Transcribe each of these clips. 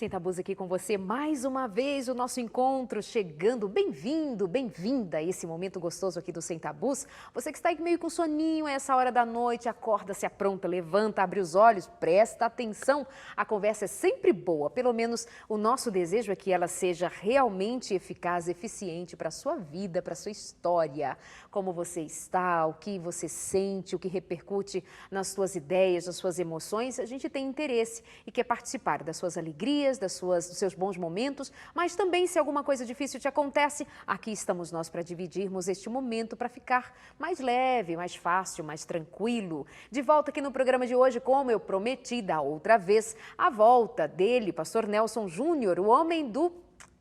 Sem Tabus aqui com você mais uma vez, o nosso encontro chegando. Bem-vindo, bem-vinda a esse momento gostoso aqui do Sem Tabus. Você que está aí meio com soninho a essa hora da noite, acorda, se apronta, levanta, abre os olhos, presta atenção. A conversa é sempre boa, pelo menos o nosso desejo é que ela seja realmente eficaz, eficiente para a sua vida, para a sua história. Como você está, o que você sente, o que repercute nas suas ideias, nas suas emoções, a gente tem interesse e quer participar das suas alegrias, dos seus bons momentos, mas também se alguma coisa difícil te acontece, aqui estamos nós para dividirmos este momento, para ficar mais leve, mais fácil, mais tranquilo. De volta aqui no programa de hoje, como eu prometi da outra vez, a volta dele, pastor Nelson Júnior, o homem do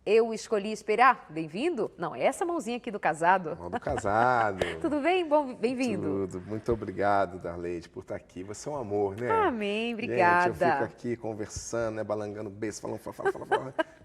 Eu Escolhi Esperar. Bem-vindo? Não, é essa mãozinha aqui do casado. Mão do casado. Tudo bem? Bom, bem-vindo. Tudo. Muito obrigado, Darleide, por estar aqui. Você é um amor, né? Amém, obrigada. Gente, eu fico aqui conversando, né, balangando o beiço, falando,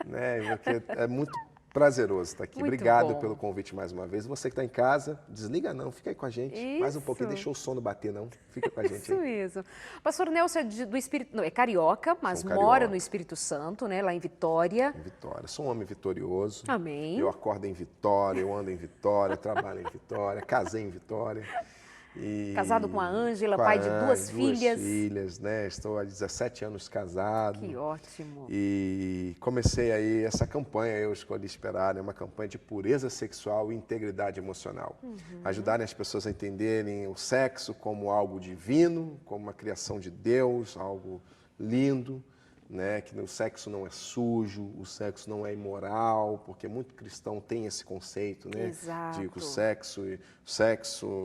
né? Porque é muito prazeroso estar aqui. Muito Obrigado bom. pelo convite mais uma vez. Você que está em casa, desliga não, fica aí com a gente. Mais um Isso. pouquinho, deixa o sono bater não. Fica com a gente Isso aí. mesmo. Pastor Nelson é do Espírito, não, é carioca, mas Sou mora carioca. no Espírito Santo, né, lá em Vitória. Em Vitória. Sou um homem vitorioso. Amém. Eu acordo em Vitória, eu ando em Vitória, trabalho em Vitória, casei em Vitória. E Casado com a Ângela, com pai a de Ângela, duas filhas. Duas filhas, né? Estou há 17 anos casado. Que ótimo. E comecei aí essa campanha, Eu Escolhi Esperar, é uma campanha de pureza sexual e integridade emocional. Ajudarem as pessoas a entenderem o sexo como algo divino, como uma criação de Deus, algo lindo, né? Que o sexo não é sujo, o sexo não é imoral, porque muito cristão tem esse conceito, né? Exato. De que o sexo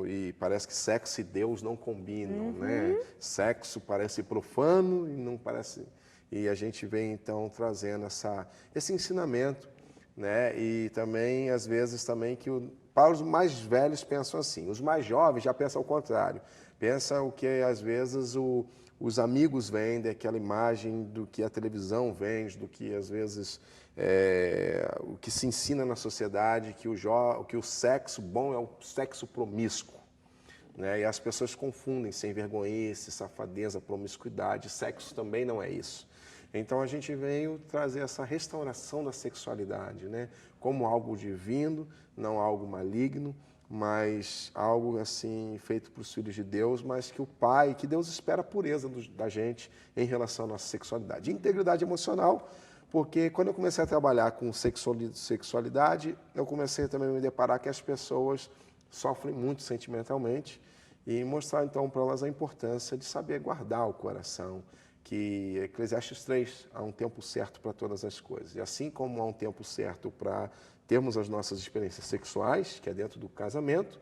e parece que sexo e Deus não combinam, né? Sexo parece profano e não parece. E a gente vem então trazendo esse ensinamento, né? E também às vezes também que para os mais velhos pensam assim, os mais jovens já pensam ao contrário, pensam o que às vezes os amigos vendem, aquela imagem do que a televisão vende, do que às vezes o que se ensina na sociedade, que o sexo bom é o sexo promíscuo. Né? E as pessoas confundem sem vergonhice, safadeza, promiscuidade. Sexo também não é isso. Então a gente veio trazer essa restauração da sexualidade, né? Como algo divino, não algo maligno, mas algo assim feito para os filhos de Deus, mas que Deus espera a pureza da gente em relação à nossa sexualidade. Integridade emocional, porque quando eu comecei a trabalhar com sexualidade, eu comecei também a me deparar que as pessoas sofrem muito sentimentalmente e mostrar então para elas a importância de saber guardar o coração, que Eclesiastes 3, há um tempo certo para todas as coisas. E assim como há um tempo certo para termos as nossas experiências sexuais, que é dentro do casamento,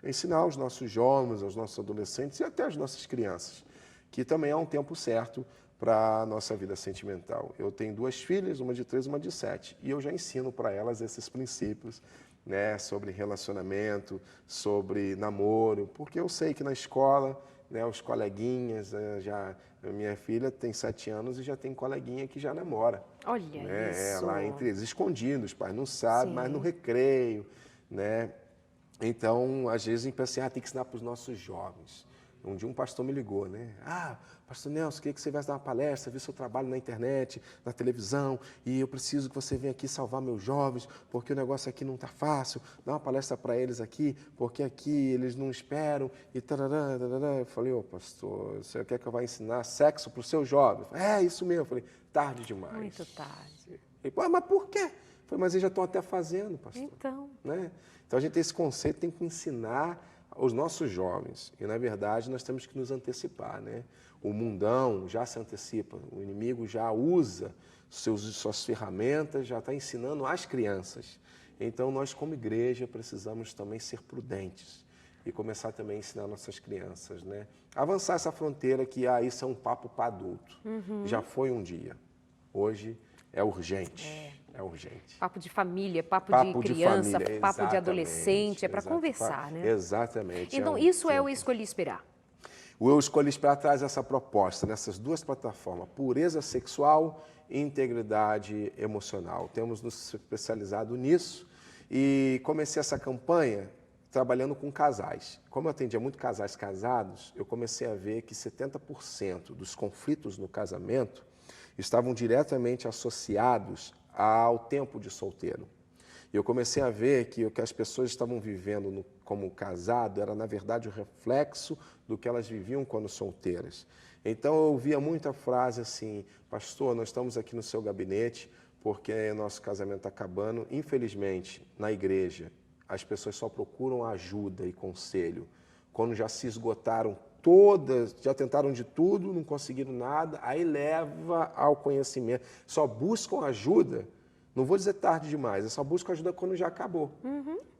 ensinar aos nossos jovens, aos nossos adolescentes e até às nossas crianças, que também há um tempo certo para a nossa vida sentimental. Eu tenho duas filhas, uma de 3 e uma de 7, e eu já ensino para elas esses princípios, né, sobre relacionamento, sobre namoro, porque eu sei que na escola, né, os coleguinhas, minha filha tem 7 anos e já tem coleguinha que já namora. Olha Né? isso. Lá entre eles, escondidos, os pais não sabem, Sim. mas no recreio, né? Então, às vezes, a gente pensa assim, tem que ensinar para os nossos jovens. Um dia um pastor me ligou, né? Pastor Nelson, queria que você viesse dar uma palestra, vi seu trabalho na internet, na televisão, e eu preciso que você venha aqui salvar meus jovens, porque o negócio aqui não está fácil, dá uma palestra para eles aqui, porque aqui eles não esperam, e tarará, tarará. Eu falei, pastor, você quer que eu vá ensinar sexo para os seus jovens? É, isso mesmo. Eu falei, tarde demais. Muito tarde. Ele falou, mas por quê? Eu falei, mas eles já estão até fazendo, pastor. Então. Né? Então a gente tem esse conceito, tem que ensinar aos nossos jovens. E, na verdade, nós temos que nos antecipar. Né? O mundão já se antecipa, o inimigo já usa suas ferramentas, já está ensinando às crianças. Então, nós, como igreja, precisamos também ser prudentes e começar também a ensinar nossas crianças. Né? Avançar essa fronteira que isso é um papo para adulto. Já foi um dia. Hoje é urgente. É urgente. Papo de família, papo de De criança, família, papo de adolescente, é para exato. conversar, né? Exatamente. Então, isso é o Escolhi Esperar. O Eu Escolhi Esperar traz essa proposta nessas duas plataformas, pureza sexual e integridade emocional. Temos nos especializado nisso e comecei essa campanha trabalhando com casais. Como eu atendia muito casais casados, eu comecei a ver que 70% dos conflitos no casamento estavam diretamente associados ao tempo de solteiro. E eu comecei a ver que o que as pessoas estavam vivendo como casado era, na verdade, o reflexo do que elas viviam quando solteiras. Então, eu ouvia muita frase assim: pastor, nós estamos aqui no seu gabinete porque nosso casamento está acabando. Infelizmente, na igreja, as pessoas só procuram ajuda e conselho quando já se esgotaram todas, já tentaram de tudo, não conseguiram nada, aí leva ao conhecimento. Só buscam ajuda, não vou dizer tarde demais, é só buscam ajuda quando já acabou.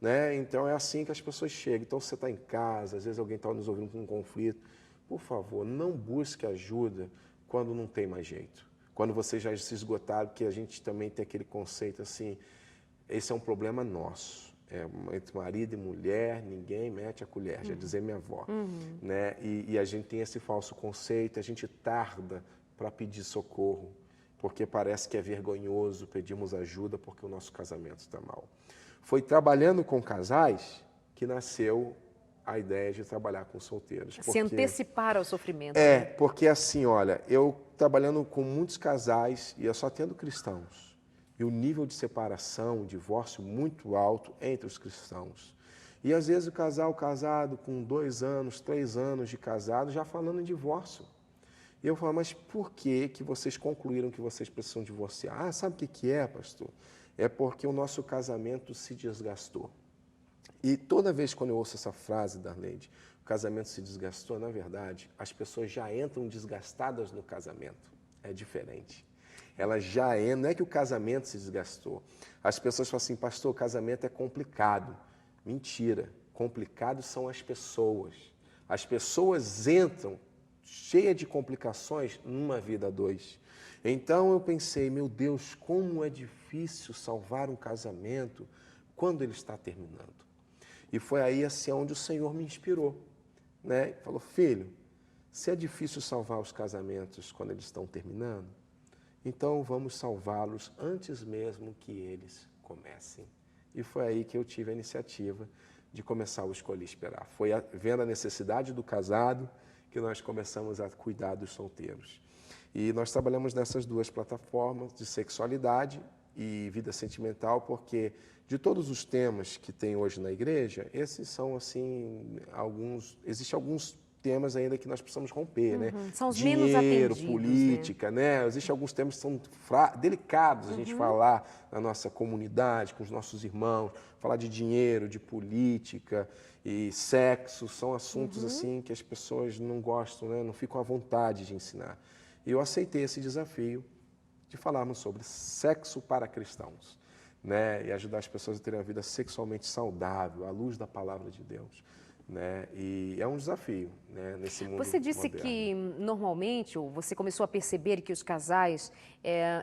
Né? Então é assim que as pessoas chegam. Então você está em casa, às vezes alguém está nos ouvindo com um conflito. Por favor, não busque ajuda quando não tem mais jeito. Quando você já se esgotaram, que a gente também tem aquele conceito assim, esse é um problema nosso. Entre marido e mulher, ninguém mete a colher, já dizia minha avó. Né? E a gente tem esse falso conceito, a gente tarda para pedir socorro, porque parece que é vergonhoso pedirmos ajuda porque o nosso casamento está mal. Foi trabalhando com casais que nasceu a ideia de trabalhar com solteiros. Se antecipar ao sofrimento. É, porque assim, olha, eu trabalhando com muitos casais e eu só tendo cristãos. E o nível de separação, divórcio muito alto entre os cristãos. E às vezes o casal casado com 2 anos, 3 anos de casado, já falando em divórcio. E eu falo, mas por que vocês concluíram que vocês precisam divorciar? Ah, sabe o que é, pastor? É porque o nosso casamento se desgastou. E toda vez quando eu ouço essa frase, Darleide, o casamento se desgastou, na verdade, as pessoas já entram desgastadas no casamento. É diferente. Elas já entram, não é que o casamento se desgastou. As pessoas falam assim, pastor, o casamento é complicado. Mentira, complicado são as pessoas. As pessoas entram cheias de complicações numa vida a dois. Então eu pensei, meu Deus, como é difícil salvar um casamento quando ele está terminando. E foi aí assim onde o Senhor me inspirou, né? Falou, filho, se é difícil salvar os casamentos quando eles estão terminando, então vamos salvá-los antes mesmo que eles comecem. E foi aí que eu tive a iniciativa de começar o Escolhi Esperar. Foi vendo a necessidade do casado que nós começamos a cuidar dos solteiros. E nós trabalhamos nessas 2 plataformas de sexualidade e vida sentimental, porque de todos os temas que tem hoje na igreja, esses são assim existem alguns temas ainda que nós precisamos romper, né? São os Dinheiro, menos atendidos, política, né? Existem alguns temas que são delicados a gente falar na nossa comunidade, com os nossos irmãos, falar de dinheiro, de política e sexo, são assuntos assim que as pessoas não gostam, né? Não ficam à vontade de ensinar. E eu aceitei esse desafio de falarmos sobre sexo para cristãos, né? E ajudar as pessoas a terem uma vida sexualmente saudável, à luz da palavra de Deus. Né? E é um desafio, né, nesse mundo Você disse moderno. que, normalmente, ou você começou a perceber que os casais,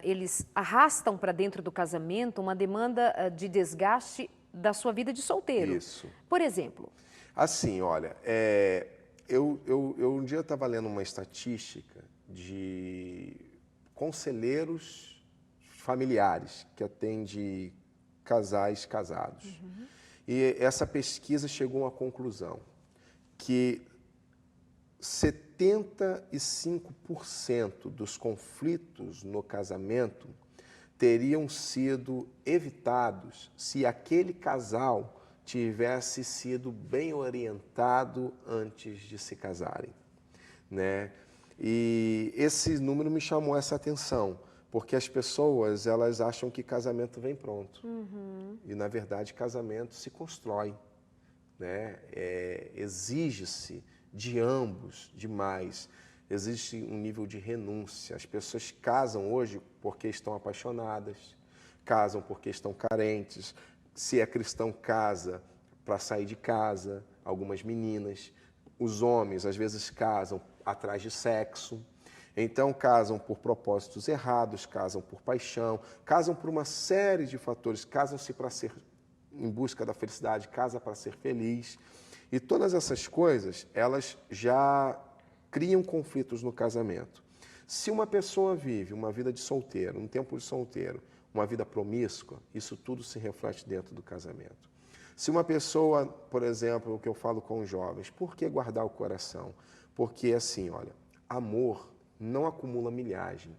eles arrastam para dentro do casamento uma demanda de desgaste da sua vida de solteiro. Isso. Por exemplo? Assim, olha, eu um dia estava lendo uma estatística de conselheiros familiares que atende casais casados. E essa pesquisa chegou a uma conclusão que 75% dos conflitos no casamento teriam sido evitados se aquele casal tivesse sido bem orientado antes de se casarem, né? E esse número me chamou essa atenção, porque as pessoas, elas acham que casamento vem pronto. E, na verdade, casamento se constrói, né? Exige-se de ambos demais. Existe um nível de renúncia. As pessoas casam hoje porque estão apaixonadas, casam porque estão carentes. Se é cristão, casa para sair de casa, algumas meninas. Os homens, às vezes, casam atrás de sexo. Então, casam por propósitos errados, casam por paixão, casam por uma série de fatores, casam-se para ser em busca da felicidade, casa para ser feliz. E todas essas coisas, elas já criam conflitos no casamento. Se uma pessoa vive uma vida de solteiro, um tempo de solteiro, uma vida promíscua, isso tudo se reflete dentro do casamento. Se uma pessoa, por exemplo, o que eu falo com os jovens, por que guardar o coração? Porque assim, olha, amor não acumula milhagem.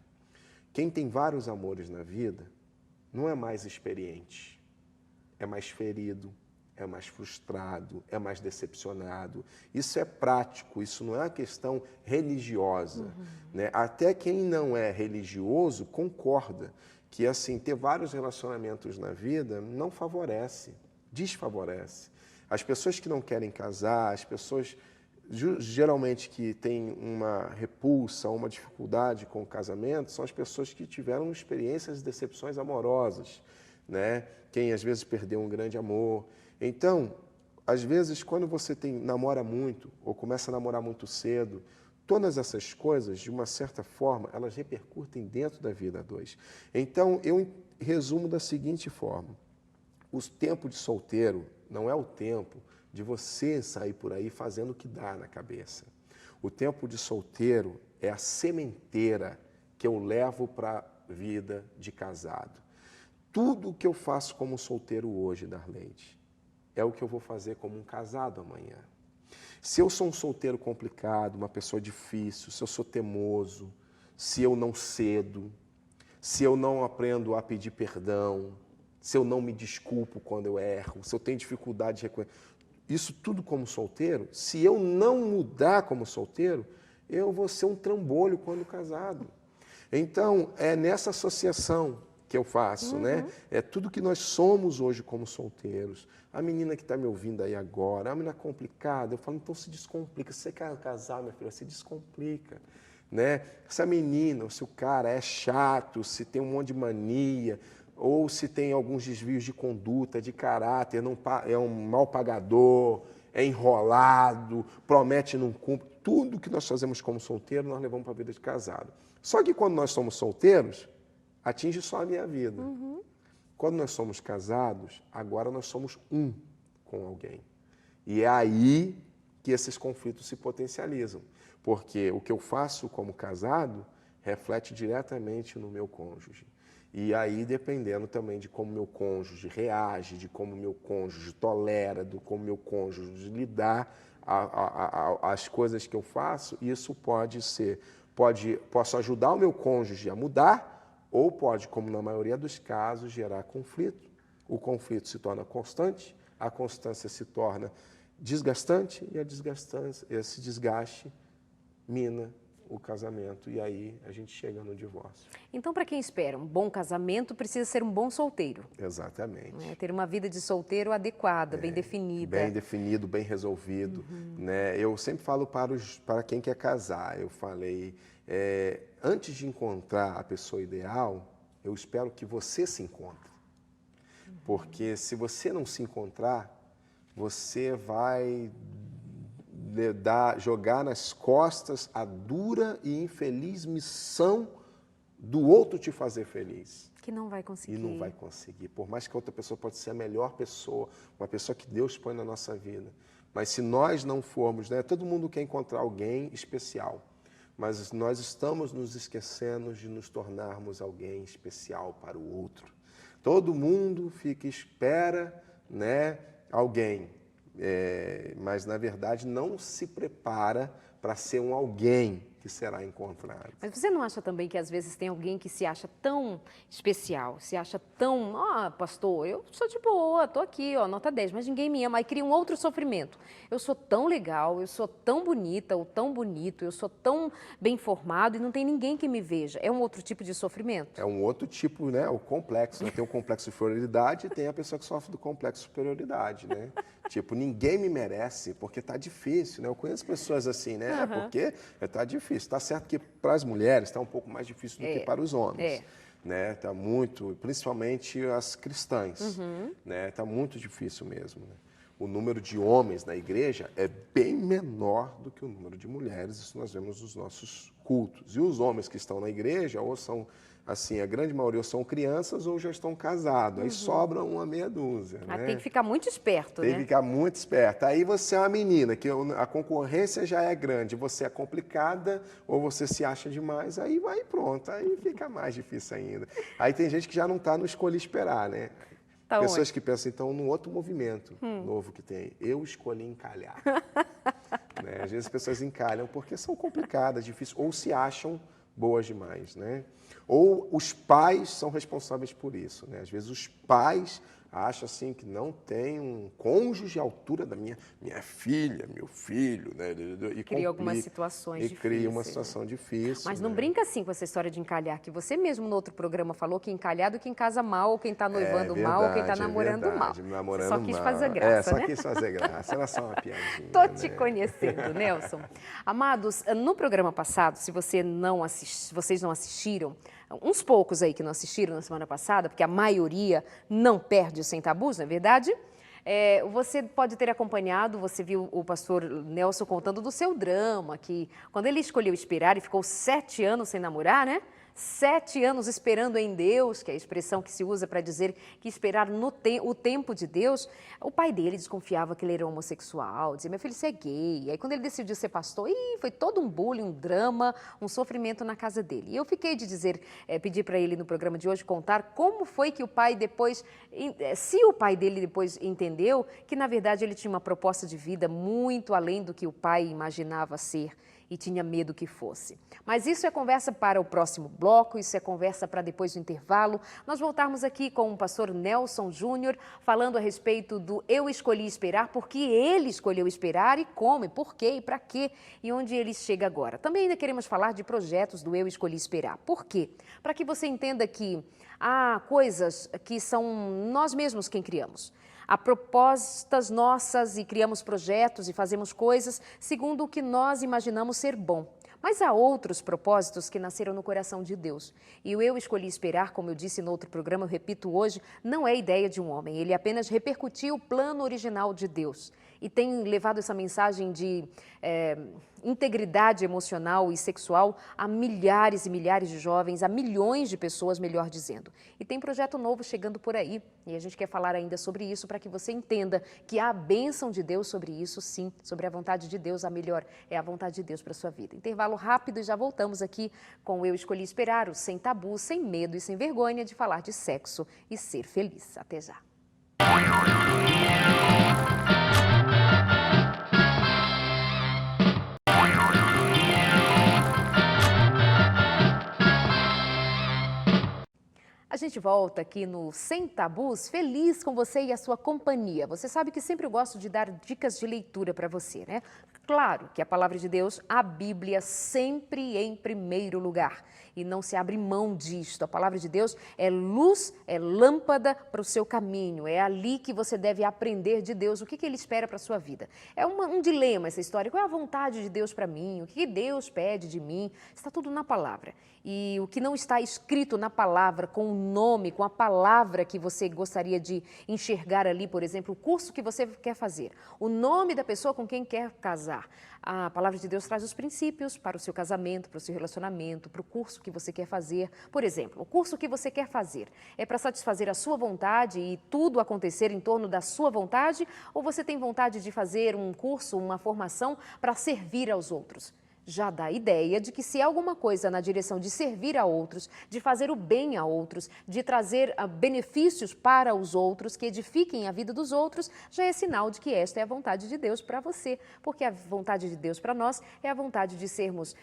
quem tem vários amores na vida não é mais experiente, é mais ferido, é mais frustrado, é mais decepcionado. Isso é prático, isso não é uma questão religiosa, né? Até quem não é religioso concorda que assim ter vários relacionamentos na vida não favorece, desfavorece. As pessoas que não querem casar, as pessoas geralmente que têm uma repulsa, uma dificuldade com o casamento, são as pessoas que tiveram experiências e decepções amorosas, né? Quem às vezes perdeu um grande amor. Então, às vezes, quando você namora muito ou começa a namorar muito cedo, todas essas coisas, de uma certa forma, elas repercutem dentro da vida a dois. Então, eu resumo da seguinte forma: o tempo de solteiro não é o tempo de você sair por aí fazendo o que dá na cabeça. O tempo de solteiro é a sementeira que eu levo para a vida de casado. Tudo o que eu faço como solteiro hoje, Darleide, é o que eu vou fazer como um casado amanhã. Se eu sou um solteiro complicado, uma pessoa difícil, se eu sou teimoso, se eu não cedo, se eu não aprendo a pedir perdão, se eu não me desculpo quando eu erro, se eu tenho dificuldade de reconhecer, isso tudo como solteiro, se eu não mudar como solteiro, eu vou ser um trambolho quando casado. Então, é nessa associação que eu faço, né? É tudo que nós somos hoje como solteiros. A menina que está me ouvindo aí agora, a menina complicada, eu falo, então se descomplica. Se você quer casar, minha filha, se descomplica, né? Se a menina, ou se o cara é chato, se tem um monte de mania, ou se tem alguns desvios de conduta, de caráter, não, é um mal pagador, é enrolado, promete e não cumpre. Tudo que nós fazemos como solteiro, nós levamos para a vida de casado. Só que quando nós somos solteiros, atinge só a minha vida. Quando nós somos casados, agora nós somos um com alguém. E é aí que esses conflitos se potencializam. Porque o que eu faço como casado reflete diretamente no meu cônjuge. E aí, dependendo também de como meu cônjuge reage, de como meu cônjuge tolera, de como meu cônjuge lidar as coisas que eu faço, isso posso ajudar o meu cônjuge a mudar, ou pode, como na maioria dos casos, gerar conflito. O conflito se torna constante, a constância se torna desgastante, e esse desgaste mina o casamento, e aí a gente chega no divórcio. Então, para quem espera um bom casamento, precisa ser um bom solteiro. Exatamente. Né? Ter uma vida de solteiro adequada, bem definida. Bem definido, bem resolvido. Né? Eu sempre falo para quem quer casar, eu falei, antes de encontrar a pessoa ideal, eu espero que você se encontre. Porque se você não se encontrar, você vai jogar nas costas a dura e infeliz missão do outro te fazer feliz. Que não vai conseguir. E não vai conseguir. Por mais que a outra pessoa pode ser a melhor pessoa, uma pessoa que Deus põe na nossa vida. Mas se nós não formos, né, todo mundo quer encontrar alguém especial. Mas nós estamos nos esquecendo de nos tornarmos alguém especial para o outro. Todo mundo espera, né, alguém. Mas, na verdade, não se prepara para ser um alguém que será encontrado. Mas você não acha também que, às vezes, tem alguém que se acha tão especial, se acha tão... pastor, eu sou de boa, estou aqui, nota 10, mas ninguém me ama. Aí cria um outro sofrimento. Eu sou tão legal, eu sou tão bonita ou tão bonito, eu sou tão bem formado e não tem ninguém que me veja. É um outro tipo de sofrimento? É um outro tipo, né? O complexo. Né? Tem o complexo de inferioridade e tem a pessoa que sofre do complexo de superioridade, né? Tipo, ninguém me merece porque tá difícil, né? Eu conheço pessoas assim, né? Porque tá difícil. Está certo que para as mulheres está um pouco mais difícil do que para os homens. Né? Tá muito, principalmente as cristãs. Né? Tá muito difícil mesmo. Né? O número de homens na igreja é bem menor do que o número de mulheres. Isso nós vemos nos nossos cultos. E os homens que estão na igreja, ou são, assim, a grande maioria são crianças ou já estão casados. Aí sobra uma meia dúzia. Né? Tem que ficar muito esperto, Tem que ficar muito esperto. Aí você é uma menina, que a concorrência já é grande, você é complicada ou você se acha demais, aí vai pronto, aí fica mais difícil ainda. Aí tem gente que já não está no escolher esperar, né? Tá Pessoas onde? que pensam, então, no outro movimento novo que tem. Eu escolhi encalhar. Né? Às vezes as pessoas encalham porque são complicadas, difíceis, ou se acham boas demais, né? Ou os pais são responsáveis por isso, né? Às vezes os pais acham assim que não tem um cônjuge à altura da minha filha, meu filho, né? E Cria algumas situações e difíceis. cria uma situação difícil. Mas não né? brinca assim com essa história de encalhar, que você mesmo no outro programa falou que encalhado quem casa mal, ou quem está noivando mal, ou quem está namorando mal. Namorando Você só quis mal. fazer graça, só né? quis fazer graça, era só uma piadinha. Tô te né? conhecendo, Nelson. Amados, no programa passado, se vocês não assistiram, uns poucos aí que não assistiram na semana passada, porque a maioria não perde o Sem Tabus, não é verdade? Você pode ter acompanhado, você viu o pastor Nelson contando do seu drama, que quando ele escolheu esperar e ficou 7 anos sem namorar, né? 7 anos esperando em Deus, que é a expressão que se usa para dizer que esperar o tempo de Deus, o pai dele desconfiava que ele era homossexual, dizia, meu filho, você é gay. E aí quando ele decidiu ser pastor, foi todo um bullying, um drama, um sofrimento na casa dele. E eu fiquei de pedir para ele no programa de hoje contar como foi que o pai depois, se o pai dele depois entendeu que na verdade ele tinha uma proposta de vida muito além do que o pai imaginava ser e tinha medo que fosse. Mas isso é conversa para o próximo bloco, isso é conversa para depois do intervalo. Nós voltarmos aqui com o pastor Nelson Júnior, falando a respeito do Eu Escolhi Esperar, porque ele escolheu esperar e como, e por quê, e para quê, e onde ele chega agora. Também ainda queremos falar de projetos do Eu Escolhi Esperar. Por quê? Para que você entenda que há coisas que são nós mesmos quem criamos. Há propostas nossas e criamos projetos e fazemos coisas segundo o que nós imaginamos ser bom. Mas há outros propósitos que nasceram no coração de Deus. E o Eu Escolhi Esperar, como eu disse no outro programa, eu repito hoje, não é ideia de um homem. Ele apenas repercutiu o plano original de Deus. E tem levado essa mensagem de integridade emocional e sexual a milhares e milhares de jovens, a milhões de pessoas, melhor dizendo. E tem projeto novo chegando por aí. E a gente quer falar ainda sobre isso para que você entenda que há a bênção de Deus sobre isso, sim, sobre a vontade de Deus, a melhor é a vontade de Deus para a sua vida. Intervalo rápido e já voltamos aqui com o Eu Escolhi Esperar, o Sem Tabu, sem medo e sem vergonha de falar de sexo e ser feliz. Até já. A gente volta aqui no Sem Tabus, feliz com você e a sua companhia. Você sabe que sempre eu gosto de dar dicas de leitura para você, né? Claro que a palavra de Deus, a Bíblia, sempre em primeiro lugar. E não se abre mão disto. A palavra de Deus é luz, é lâmpada para o seu caminho. É ali que você deve aprender de Deus o que Ele espera para a sua vida. É um dilema essa história. Qual é a vontade de Deus para mim? O que Deus pede de mim? Está tudo na palavra. E o que não está escrito na palavra, com o nome, com a palavra que você gostaria de enxergar ali, por exemplo, o curso que você quer fazer, o nome da pessoa com quem quer casar. A palavra de Deus traz os princípios para o seu casamento, para o seu relacionamento, para o curso que você quer fazer. Por exemplo, o curso que você quer fazer é para satisfazer a sua vontade e tudo acontecer em torno da sua vontade, ou você tem vontade de fazer um curso, uma formação para servir aos outros? Já dá a ideia de que se há alguma coisa na direção de servir a outros, de fazer o bem a outros, de trazer benefícios para os outros, que edifiquem a vida dos outros, já é sinal de que esta é a vontade de Deus para você. Porque a vontade de Deus para nós é a vontade de sermos,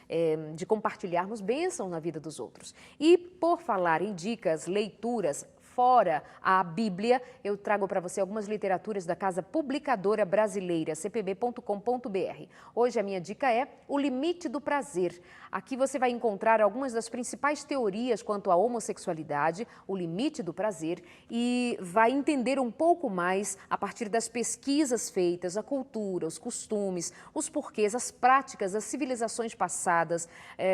de compartilharmos bênção na vida dos outros. E por falar em dicas, leituras, fora a Bíblia, eu trago para você algumas literaturas da Casa Publicadora Brasileira, cpb.com.br. Hoje a minha dica é O Limite do Prazer. Aqui você vai encontrar algumas das principais teorias quanto à homossexualidade, o limite do prazer, e vai entender um pouco mais a partir das pesquisas feitas, a cultura, os costumes, os porquês, as práticas das civilizações passadas,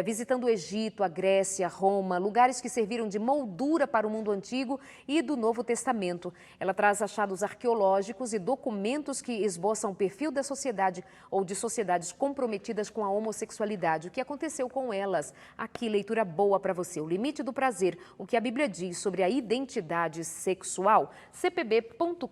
visitando o Egito, a Grécia, Roma, lugares que serviram de moldura para o mundo antigo e do Novo Testamento. Ela traz achados arqueológicos e documentos que esboçam o perfil da sociedade ou de sociedades comprometidas com a homossexualidade, o que aconteceu com elas. Aqui, leitura boa para você. O Limite do Prazer, o que a Bíblia diz sobre a identidade sexual, cpb.com.br.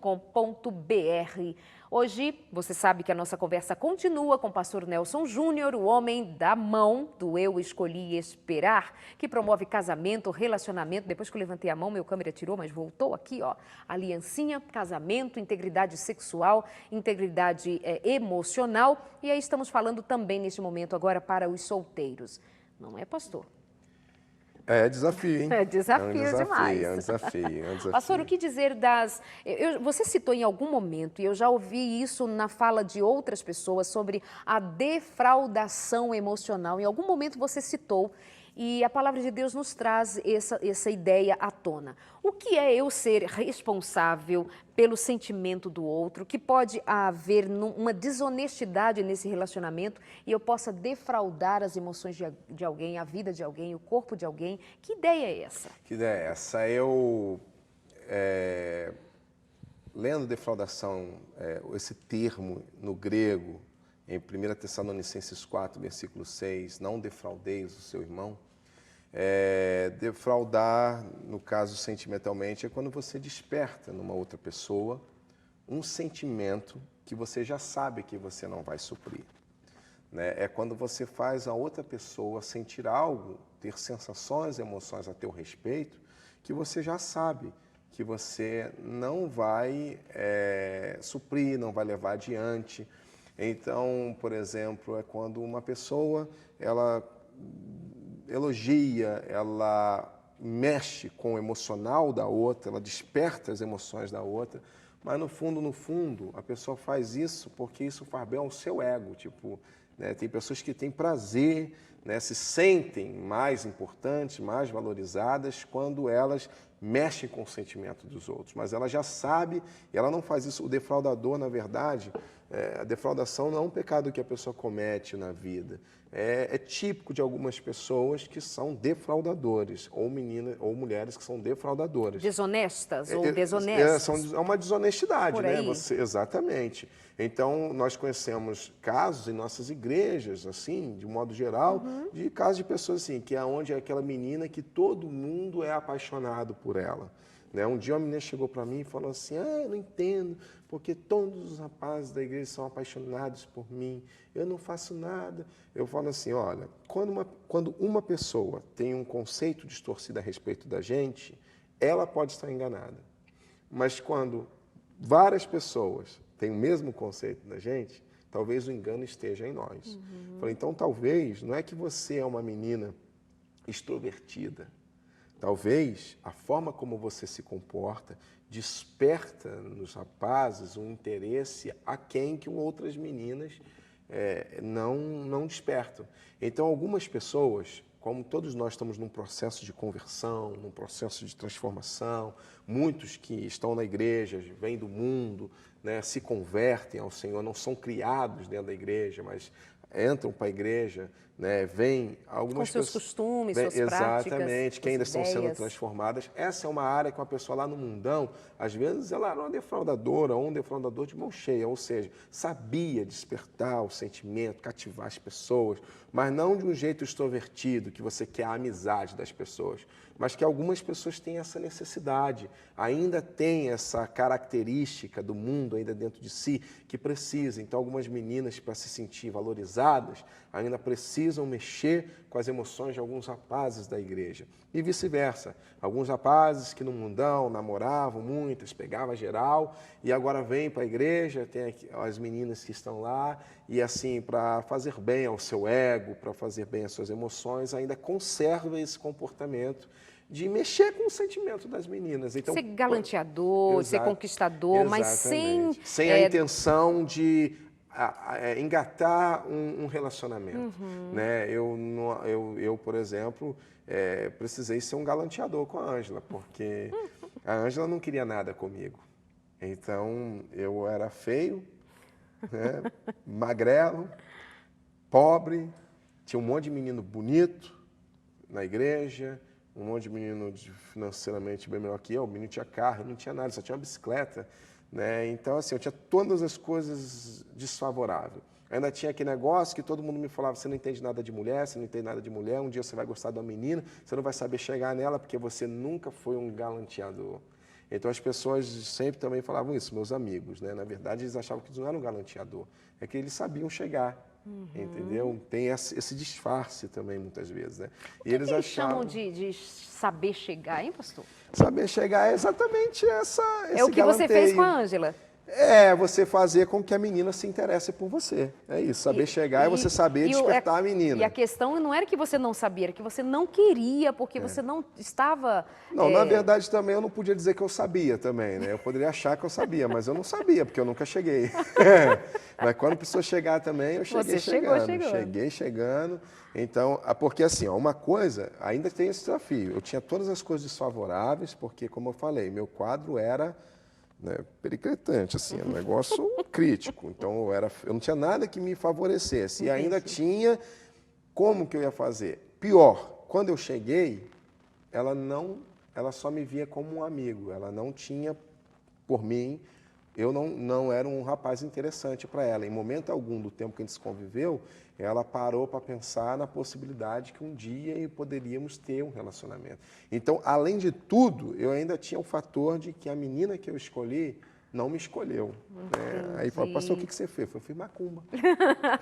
Hoje, você sabe que a nossa conversa continua com o pastor Nelson Júnior, o homem da mão do Eu Escolhi Esperar, que promove casamento, relacionamento. Depois que eu levantei a mão, meu câmera tirou, mas voltou aqui, ó. Aliancinha, casamento, integridade sexual, integridade emocional. E aí estamos falando também neste momento agora para os solteiros. Não é, pastor? É desafio, hein? É desafio demais. É um desafio, é um desafio. Pastor, o que dizer das... você citou em algum momento, e eu já ouvi isso na fala de outras pessoas, sobre a defraudação emocional. Em algum momento você citou, e a palavra de Deus nos traz essa ideia à tona. O que é eu ser responsável pelo sentimento do outro, que pode haver uma desonestidade nesse relacionamento e eu possa defraudar as emoções de alguém, a vida de alguém, o corpo de alguém? Que ideia é essa? Que ideia é essa? Eu, lendo defraudação, esse termo no grego, em 1 Tessalonicenses 4, versículo 6, não defraudeis o seu irmão. Defraudar, no caso sentimentalmente, é quando você desperta numa outra pessoa um sentimento que você já sabe que você não vai suprir. Né? É quando você faz a outra pessoa sentir algo, ter sensações, emoções a teu respeito, que você já sabe que você não vai suprir, não vai levar adiante. Então, por exemplo, é quando uma pessoa, ela elogia, ela mexe com o emocional da outra, ela desperta as emoções da outra, mas no fundo, a pessoa faz isso porque isso faz bem ao seu ego. Tipo, né, tem pessoas que têm prazer, né, se sentem mais importantes, mais valorizadas quando elas mexem com o sentimento dos outros, mas ela já sabe e ela não faz isso. O defraudador, na verdade, a defraudação não é um pecado que a pessoa comete na vida. É típico de algumas pessoas que são defraudadores, ou meninas ou mulheres que são defraudadoras. Desonestas ou desonestas? É uma desonestidade, por né? aí. Exatamente. Então, nós conhecemos casos em nossas igrejas, assim, de um modo geral, de casos de pessoas assim, que é onde é aquela menina que todo mundo é apaixonado por ela. Né? Um dia uma menina chegou para mim e falou assim, eu não entendo, porque todos os rapazes da igreja são apaixonados por mim, eu não faço nada. Eu falo assim, olha, quando uma pessoa tem um conceito distorcido a respeito da gente, ela pode estar enganada. Mas quando várias pessoas têm o mesmo conceito da gente, talvez o engano esteja em nós. Falei, então talvez, não é que você é uma menina extrovertida, talvez a forma como você se comporta desperta nos rapazes um interesse aquém que outras meninas não despertam. Então, algumas pessoas, como todos nós estamos num processo de conversão, num processo de transformação, muitos que estão na igreja, vêm do mundo, né, se convertem ao Senhor, não são criados dentro da igreja, mas entram para a igreja, né, vêm algumas com seus costumes, suas práticas, exatamente, que ainda suas estão sendo ideias. transformadas. Essa é uma área que uma pessoa lá no mundão, às vezes ela era uma defraudadora ou um defraudador de mão cheia, ou seja, sabia despertar o sentimento, cativar as pessoas, mas não de um jeito extrovertido, que você quer a amizade das pessoas, mas que algumas pessoas têm essa necessidade, ainda tem essa característica do mundo ainda dentro de si, que precisa. Então, algumas meninas, para se sentir valorizadas, ainda precisam mexer com as emoções de alguns rapazes da igreja. E vice-versa. Alguns rapazes que no mundão namoravam muitas, pegavam geral, e agora vêm para a igreja, tem as meninas que estão lá, e assim, para fazer bem ao seu ego, para fazer bem às suas emoções, ainda conserva esse comportamento de mexer com o sentimento das meninas. Então, ser galanteador, ser conquistador, mas sem a intenção de engatar um relacionamento. Né? Eu, por exemplo, precisei ser um galanteador com a Ângela, porque a Ângela não queria nada comigo. Então, eu era feio, né? Magrelo, pobre, tinha um monte de menino bonito na igreja, um monte de menino financeiramente bem melhor que eu. O menino tinha carro, eu não tinha nada, só tinha uma bicicleta. Né? Então, assim, eu tinha todas as coisas desfavoráveis. Ainda tinha aquele negócio que todo mundo me falava, você não entende nada de mulher, você não entende nada de mulher, um dia você vai gostar de uma menina, você não vai saber chegar nela porque você nunca foi um galanteador. Então, as pessoas sempre também falavam isso, meus amigos, né? Na verdade, eles achavam que eles não eram um galanteador, é que eles sabiam chegar. Entendeu? Tem esse disfarce também, muitas vezes. Né? O que eles chamam de saber chegar, hein, pastor? Saber chegar é exatamente esse É o que galanteio. você fez com a Ângela. É você fazer com que a menina se interesse por você. É isso, saber chegar e você saber despertar a menina. E a questão não era que você não sabia, era que você não queria, porque você não estava... Não, na verdade também eu não podia dizer que eu sabia também, né? Eu poderia achar que eu sabia, mas eu não sabia, porque eu nunca cheguei. Mas quando a pessoa chegar também, eu cheguei chegando. Cheguei chegando. Então, porque assim, ó, uma coisa, ainda tem esse desafio. Eu tinha todas as coisas desfavoráveis, porque, como eu falei, meu quadro era... né, periclitante, assim, um negócio crítico. Então, eu não tinha nada que me favorecesse. E ainda tinha como que eu ia fazer. Pior, quando eu cheguei, ela só me via como um amigo. Ela não tinha, por mim, eu não era um rapaz interessante para ela. Em momento algum do tempo que a gente se conviveu, ela parou para pensar na possibilidade que um dia poderíamos ter um relacionamento. Então, além de tudo, eu ainda tinha o fator de que a menina que eu escolhi não me escolheu. Né? Aí falou, pastor, o que você fez? Eu fiz macumba.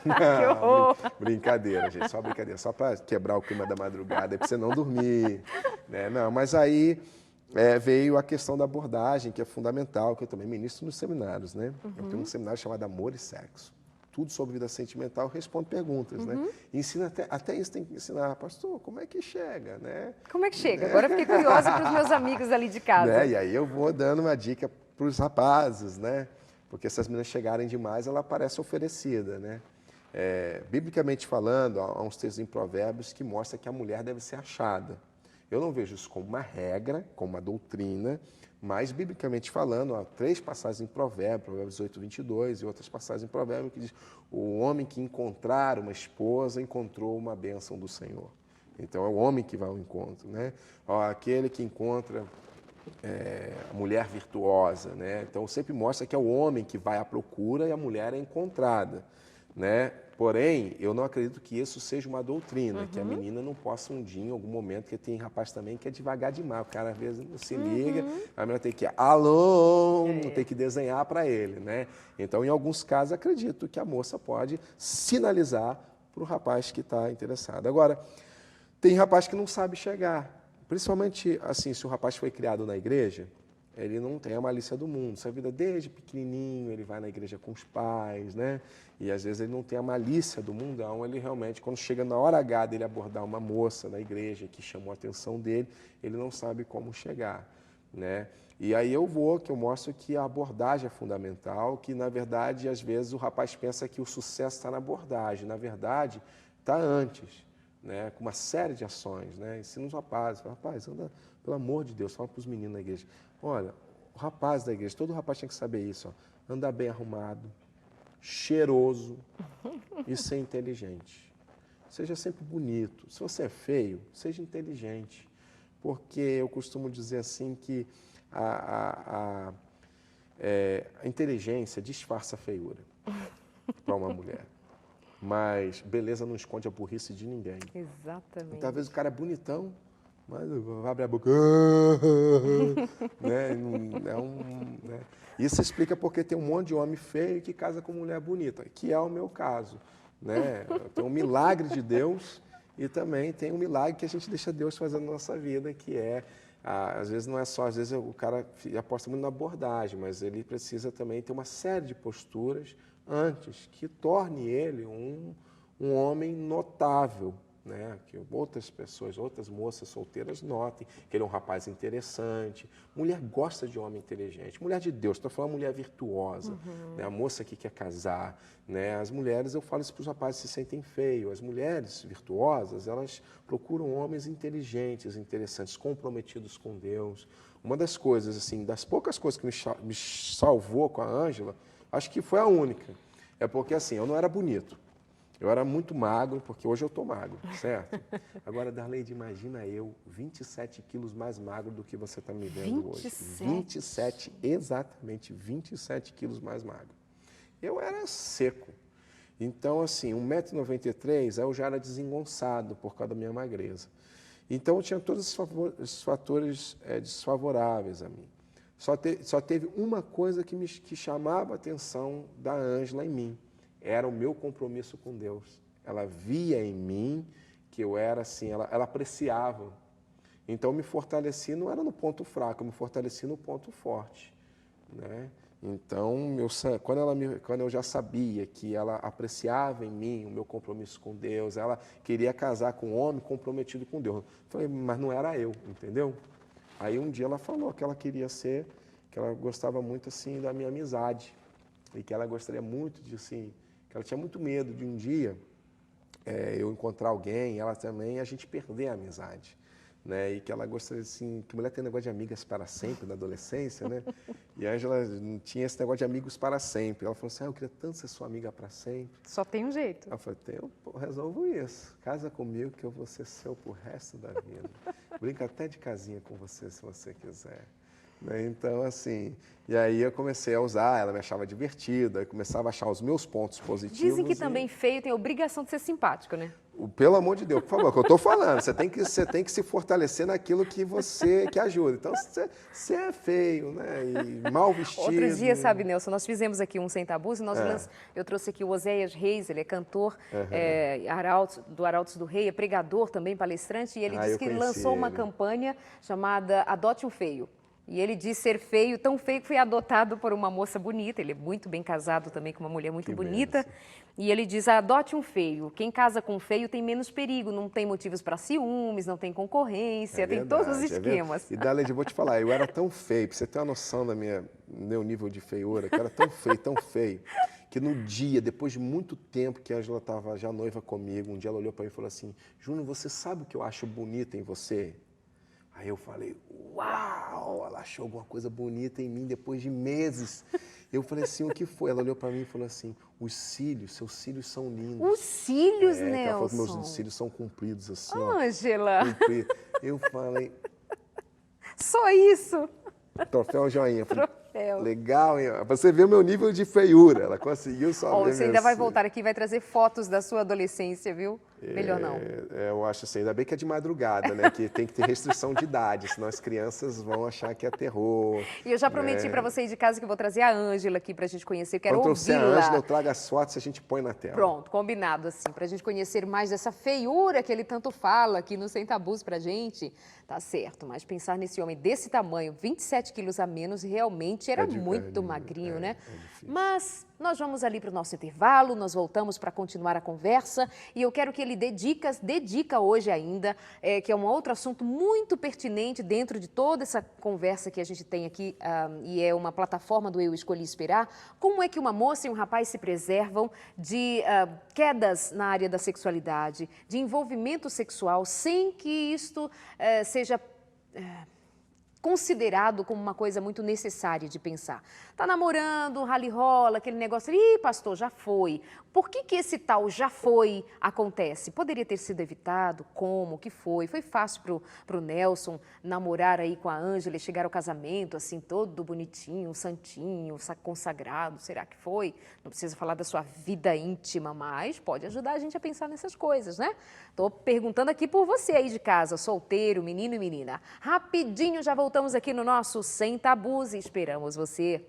Que horror! Brincadeira, gente, só brincadeira. Só para quebrar o clima da madrugada, para você não dormir. Né? Não, mas aí... veio a questão da abordagem, que é fundamental, que eu também ministro nos seminários, né? Eu tenho um seminário chamado Amor e Sexo. Tudo sobre vida sentimental, respondo perguntas, né? E ensina até isso tem que ensinar, pastor, como é que chega, né? Como é que chega? Agora eu fiquei curiosa para os meus amigos ali de casa. Né? E aí eu vou dando uma dica para os rapazes, né? Porque se as meninas chegarem demais, ela parece oferecida, né? Biblicamente falando, há uns textos em Provérbios que mostram que a mulher deve ser achada. Eu não vejo isso como uma regra, como uma doutrina, mas, biblicamente falando, há 3 passagens em Provérbios 8, 22, e outras passagens em Provérbios que diz: o homem que encontrar uma esposa encontrou uma bênção do Senhor. Então, é o homem que vai ao encontro, né? Aquele que encontra a mulher virtuosa, né? Então, sempre mostra que é o homem que vai à procura e a mulher é encontrada, né? Porém, eu não acredito que isso seja uma doutrina, que a menina não possa um dia, em algum momento, porque tem rapaz também que é devagar demais, o cara às vezes não se liga, a menina tem que não tem que desenhar para ele, né? Então, em alguns casos, acredito que a moça pode sinalizar para o rapaz que está interessado. Agora, tem rapaz que não sabe chegar, principalmente assim, se o rapaz foi criado na igreja, ele não tem a malícia do mundo. Essa vida desde pequenininho, ele vai na igreja com os pais, né? E às vezes ele não tem a malícia do mundão, ele realmente, quando chega na hora H dele abordar uma moça na igreja que chamou a atenção dele, ele não sabe como chegar, né? E aí eu mostro que a abordagem é fundamental, que na verdade, às vezes o rapaz pensa que o sucesso está na abordagem, na verdade, está antes, né? Com uma série de ações, né? Ensina os rapazes, rapaz, anda, pelo amor de Deus, fala para os meninos na igreja. Olha, o rapaz da igreja, todo rapaz tinha que saber isso, ó, andar bem arrumado, cheiroso e ser inteligente. Seja sempre bonito. Se você é feio, seja inteligente. Porque eu costumo dizer assim que a inteligência disfarça a feiura para uma mulher. Mas beleza não esconde a burrice de ninguém. Exatamente. Então, às vezes o cara é bonitão, mas abre a boca. Né? Né? Isso explica porque tem um monte de homem feio que casa com mulher bonita, que é o meu caso. Né? Tem um milagre de Deus e também tem um milagre que a gente deixa Deus fazer na nossa vida, que às vezes não é só, às vezes o cara aposta muito na abordagem, mas ele precisa também ter uma série de posturas antes que torne ele um homem notável. Né, que outras pessoas, outras moças solteiras notem que ele é um rapaz interessante. Mulher gosta de homem inteligente. Mulher de Deus, estou falando mulher virtuosa, né, a moça que quer casar. Né, as mulheres, eu falo isso para os rapazes que se sentem feios. As mulheres virtuosas, elas procuram homens inteligentes, interessantes, comprometidos com Deus. Uma das coisas, assim, das poucas coisas que me salvou com a Ângela, acho que foi a única, é porque assim, eu não era bonito. Eu era muito magro, porque hoje eu estou magro, certo? Agora, Darleide, imagina eu, 27 quilos mais magro do que você está me vendo hoje. 27, exatamente 27 quilos mais magro. Eu era seco. Então, assim, 1,93 m, eu já era desengonçado por causa da minha magreza. Então, eu tinha todos esses fatores desfavoráveis a mim. Só teve uma coisa que chamava a atenção da Ângela em mim. Era o meu compromisso com Deus. Ela via em mim que eu era assim, ela apreciava. Então, eu me fortaleci, não era no ponto fraco, eu me fortaleci no ponto forte. Né? Então, quando eu já sabia que ela apreciava em mim o meu compromisso com Deus, ela queria casar com um homem comprometido com Deus. Eu falei, mas não era eu, entendeu? Aí um dia ela falou que ela queria ser, que ela gostava muito assim da minha amizade e que ela gostaria muito de assim, que ela tinha muito medo de um dia eu encontrar alguém, ela também, e a gente perder a amizade. Né, e que ela gostaria assim, que mulher tem negócio de amigas para sempre na adolescência, né? E a Ângela tinha esse negócio de amigos para sempre. Ela falou assim, eu queria tanto ser sua amiga para sempre. Só tem um jeito. Eu falei, eu resolvo isso. Casa comigo que eu vou ser seu pro resto da vida. Brinca até de casinha com você se você quiser. Né? Então, assim, e aí eu comecei a usar, ela me achava divertida, eu começava a achar os meus pontos positivos. Dizem que também feio tem a obrigação de ser simpático, né? Pelo amor de Deus, por favor, é o que eu estou falando, você tem que se fortalecer naquilo que ajuda. Então, você é feio, né, e mal vestido. Outro dia, sabe, Nelson, nós fizemos aqui um Sem Tabus e eu trouxe aqui o Oséias Reis, ele é cantor do Arautos do Rei, é pregador também, palestrante, e ele disse que ele lançou uma campanha chamada Adote um Feio. E ele diz ser feio, tão feio que foi adotado por uma moça bonita. Ele é muito bem casado também com uma mulher muito bonita. E ele diz, adote um feio. Quem casa com um feio tem menos perigo, não tem motivos para ciúmes, não tem concorrência, tem todos os esquemas. E Dalede, eu vou te falar, eu era tão feio, para você ter uma noção do meu nível de feiura, que eu era tão feio, que no dia, depois de muito tempo que a Ângela estava já noiva comigo, um dia ela olhou para mim e falou assim, Júnior, você sabe o que eu acho bonito em você? Aí eu falei, uau, ela achou alguma coisa bonita em mim depois de meses. Eu falei assim, o que foi? Ela olhou para mim e falou assim, seus cílios são lindos. Os cílios, Nelson? Ela falou que meus cílios são compridos assim, Ângela. Eu falei... Só isso? Troféu joinha. Falei, Troféu. Legal, hein? Você vê o meu nível de feiura. Ela conseguiu só ver. Você ainda vai voltar aqui e vai trazer fotos da sua adolescência, viu? Melhor não. Eu acho assim, ainda bem que é de madrugada, né? Que tem que ter restrição de idade, senão as crianças vão achar que é terror. E eu já prometi para você ir de casa que eu vou trazer a Ângela aqui pra gente conhecer. Quero ouvi-la. Quando trouxer a Ângela, eu trago as fotos e a gente põe na tela. Pronto, combinado assim, pra gente conhecer mais dessa feiura que ele tanto fala aqui no Sem Tabus pra gente. Tá certo, mas pensar nesse homem desse tamanho, 27 quilos a menos, realmente era muito magrinho, né? Mas nós vamos ali para o nosso intervalo, nós voltamos para continuar a conversa e eu quero que ele dê dica hoje ainda, que é um outro assunto muito pertinente dentro de toda essa conversa que a gente tem aqui e é uma plataforma do Eu Escolhi Esperar. Como é que uma moça e um rapaz se preservam de quedas na área da sexualidade, de envolvimento sexual, sem que isto seja considerado como uma coisa muito necessária de pensar. Tá namorando, rally rola, aquele negócio, pastor, já foi. Por que esse tal já foi acontece? Poderia ter sido evitado? Como? O que foi? Foi fácil pro Nelson namorar aí com a Ângela e chegar ao casamento, assim, todo bonitinho, santinho, consagrado, será que foi? Não precisa falar da sua vida íntima, mas pode ajudar a gente a pensar nessas coisas, né? Tô perguntando aqui por você aí de casa, solteiro, menino e menina. Rapidinho, já voltamos aqui no nosso Sem Tabus e esperamos você.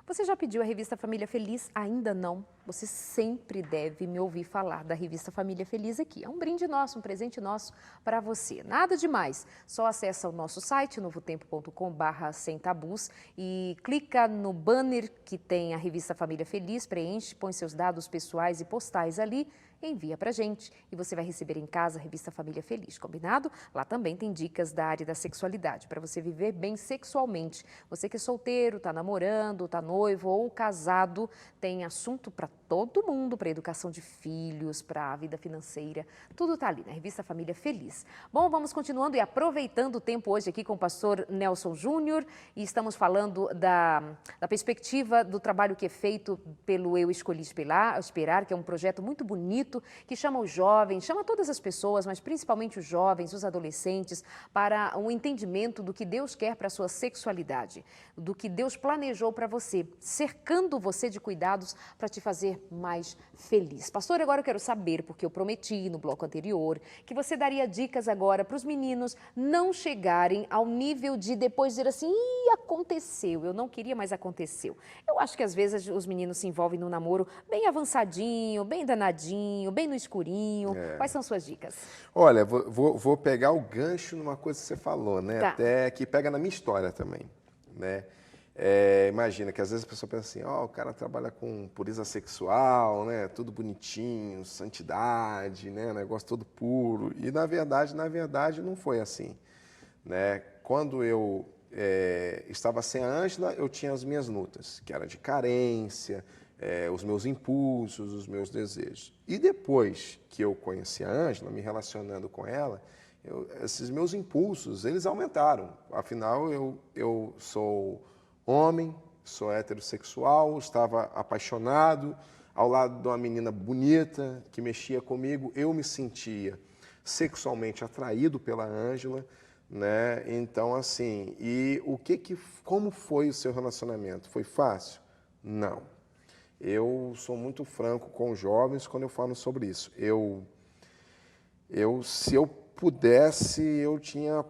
Você já pediu a revista Família Feliz? Ainda não? Você sempre deve me ouvir falar da revista Família Feliz aqui. É um brinde nosso, um presente nosso para você. Nada demais. Só acessa o nosso site, novotempo.com/semtabus e clica no banner que tem a revista Família Feliz, preenche, põe seus dados pessoais e postais ali, envia pra gente e você vai receber em casa a revista Família Feliz, combinado? Lá também tem dicas da área da sexualidade, para você viver bem sexualmente. Você que é solteiro, tá namorando, tá noivo ou casado, tem assunto para todo mundo, para educação de filhos, para a vida financeira, tudo tá ali na revista Família Feliz. Bom, vamos continuando e aproveitando o tempo hoje aqui com o pastor Nelson Júnior e estamos falando da perspectiva do trabalho que é feito pelo Eu Escolhi Esperar, que é um projeto muito bonito bonito que chama os jovens, chama todas as pessoas, mas principalmente os jovens, os adolescentes, para um entendimento do que Deus quer para a sua sexualidade, do que Deus planejou para você, cercando você de cuidados para te fazer mais feliz. Pastor, agora eu quero saber, porque eu prometi no bloco anterior, que você daria dicas agora para os meninos não chegarem ao nível de depois dizer assim, ih, aconteceu, eu não queria, mas aconteceu. Eu acho que às vezes os meninos se envolvem num namoro bem avançadinho, bem danadinho, bem no escurinho. Quais são suas dicas? Olha, vou pegar o gancho numa coisa que você falou, né? Tá. Até que pega na minha história também, né? Imagina que às vezes a pessoa pensa assim, o cara trabalha com pureza sexual, né? Tudo bonitinho, santidade, né? Negócio todo puro. E na verdade não foi assim, né? Quando eu estava sem a Ângela, eu tinha as minhas lutas, que era de carência, os meus impulsos, os meus desejos. E depois que eu conheci a Ângela, me relacionando com ela, esses meus impulsos, eles aumentaram. Afinal, eu sou homem, sou heterossexual, estava apaixonado, ao lado de uma menina bonita que mexia comigo, eu me sentia sexualmente atraído pela Ângela, né? Então, assim, como foi o seu relacionamento? Foi fácil? Não. Eu sou muito franco com os jovens quando eu falo sobre isso. Se eu pudesse, eu tinha,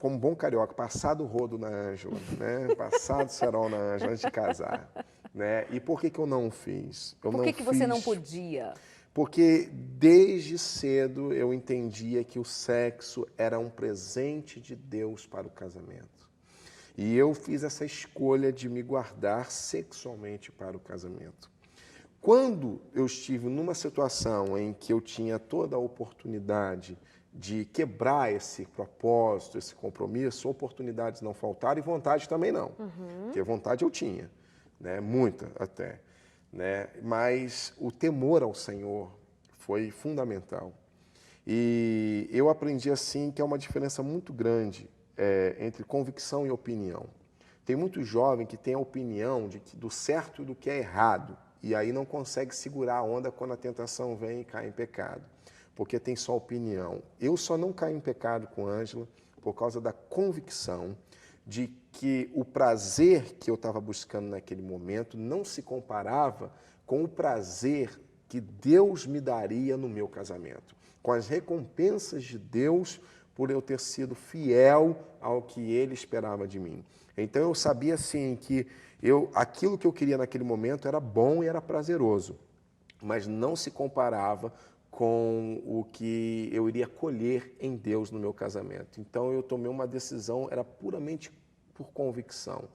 como bom carioca, passado o rodo na Ângela, né? Passado o cerol na Ângela antes de casar, né? E por que eu não fiz? Por que você não podia? Porque desde cedo eu entendia que o sexo era um presente de Deus para o casamento. E eu fiz essa escolha de me guardar sexualmente para o casamento. Quando eu estive numa situação em que eu tinha toda a oportunidade de quebrar esse propósito, esse compromisso, oportunidades não faltaram e vontade também não. Porque vontade eu tinha, né? Muita até. Né? Mas o temor ao Senhor foi fundamental. E eu aprendi assim que é uma diferença muito grande entre convicção e opinião. Tem muito jovem que tem a opinião do certo e do que é errado, e aí não consegue segurar a onda quando a tentação vem e cai em pecado, porque tem só opinião. Eu só não caí em pecado com Ângela por causa da convicção de que o prazer que eu estava buscando naquele momento não se comparava com o prazer que Deus me daria no meu casamento, com as recompensas de Deus por eu ter sido fiel ao que Ele esperava de mim. Então eu sabia assim que aquilo que eu queria naquele momento era bom e era prazeroso, mas não se comparava com o que eu iria colher em Deus no meu casamento. Então eu tomei uma decisão, era puramente por convicção.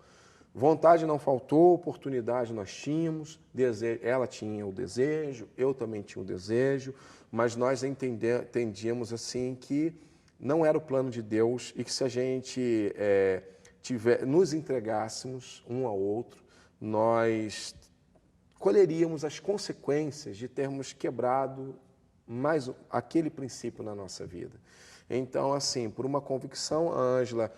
Vontade não faltou, oportunidade nós tínhamos, ela tinha o desejo, eu também tinha o desejo, mas nós entendíamos assim que não era o plano de Deus e que se a gente nos entregássemos um ao outro, nós colheríamos as consequências de termos quebrado mais aquele princípio na nossa vida. Então, assim, por uma convicção, a Ângela,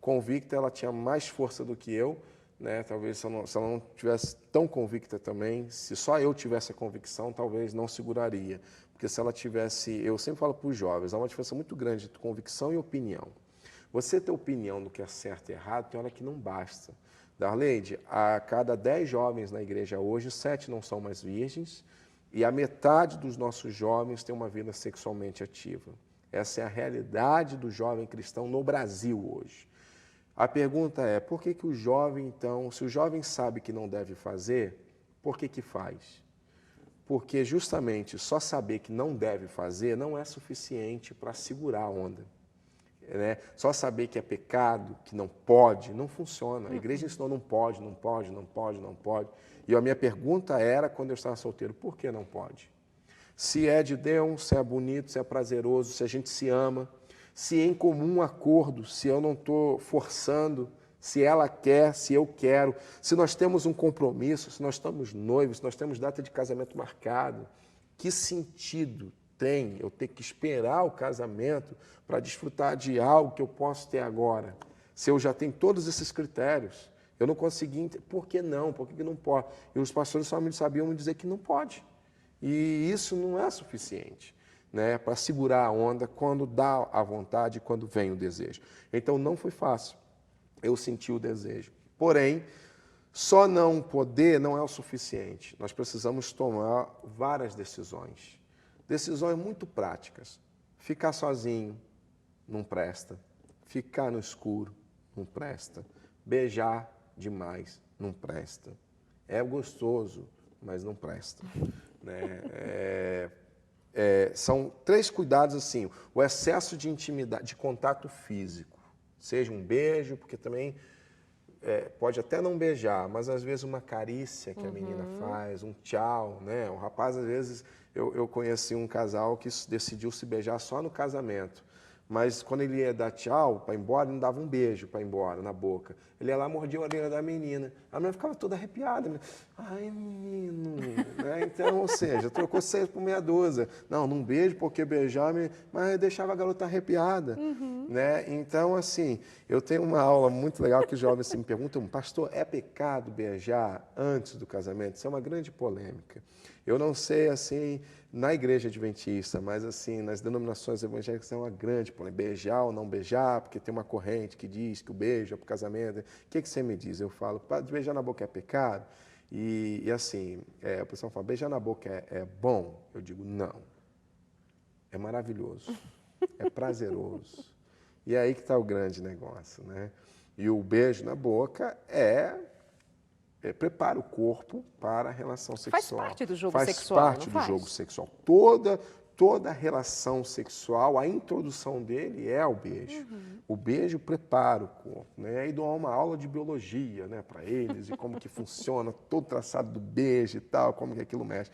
convicta, ela tinha mais força do que eu, né? Talvez se ela não tivesse tão convicta também, se só eu tivesse a convicção, talvez não seguraria. Porque se ela tivesse, eu sempre falo para os jovens, há uma diferença muito grande entre convicção e opinião. Você ter opinião do que é certo e errado, tem hora que não basta. Darleide, a cada 10 jovens na igreja hoje, 7 não são mais virgens, e a metade dos nossos jovens tem uma vida sexualmente ativa. Essa é a realidade do jovem cristão no Brasil hoje. A pergunta é, por que o jovem, então, se o jovem sabe que não deve fazer, por que faz? Porque justamente só saber que não deve fazer não é suficiente para segurar a onda. Né? Só saber que é pecado, que não pode, não funciona. A igreja ensinou não pode, não pode, não pode, não pode. E a minha pergunta era, quando eu estava solteiro, por que não pode? Se é de Deus, se é bonito, se é prazeroso, se a gente se ama, se é em comum acordo, se eu não estou forçando, se ela quer, se eu quero, se nós temos um compromisso, se nós estamos noivos, se nós temos data de casamento marcado, que sentido tem eu ter que esperar o casamento para desfrutar de algo que eu posso ter agora? Se eu já tenho todos esses critérios, eu não consegui, por que não? Por que não pode? E os pastores somente sabiam me dizer que não pode. E isso não é suficiente, né, para segurar a onda quando dá a vontade, quando vem o desejo. Então não foi fácil, eu senti o desejo. Porém, só não poder não é o suficiente. Nós precisamos tomar várias decisões. Decisões muito práticas. Ficar sozinho não presta. Ficar no escuro não presta. Beijar demais não presta. É gostoso, mas não presta. Né? São 3 cuidados assim. O excesso de intimidade, de contato físico. Seja um beijo, porque também pode até não beijar, mas às vezes uma carícia que a menina faz, um tchau, né? O rapaz, às vezes, eu conheci um casal que decidiu se beijar só no casamento. Mas quando ele ia dar tchau para ir embora, ele não dava um beijo para ir embora na boca. Ele ia lá, mordia a orelha da menina. A menina ficava toda arrepiada. Né? Ai, menino. Né? Então, ou seja, trocou 6 por meia dúzia. Não beijo porque beijar, mas deixava a garota arrepiada. Né? Então, assim, eu tenho uma aula muito legal que os jovens me perguntam, pastor, é pecado beijar antes do casamento? Isso é uma grande polêmica. Eu não sei, assim, na igreja adventista, mas, assim, nas denominações evangélicas é uma grande polêmica. Beijar ou não beijar, porque tem uma corrente que diz que o beijo é para o casamento. O que você me diz? Eu falo, beijar na boca é pecado? E assim, o pessoal fala, beijar na boca é bom? Eu digo, não. É maravilhoso. É prazeroso. E é aí que está o grande negócio, né? E o beijo na boca prepara o corpo para a relação sexual. Faz parte do jogo sexual, Faz parte do jogo sexual. Toda relação sexual, a introdução dele é o beijo. O beijo prepara o corpo. Né? Aí dou uma aula de biologia, né, para eles, e como que funciona todo o traçado do beijo e tal, como que aquilo mexe.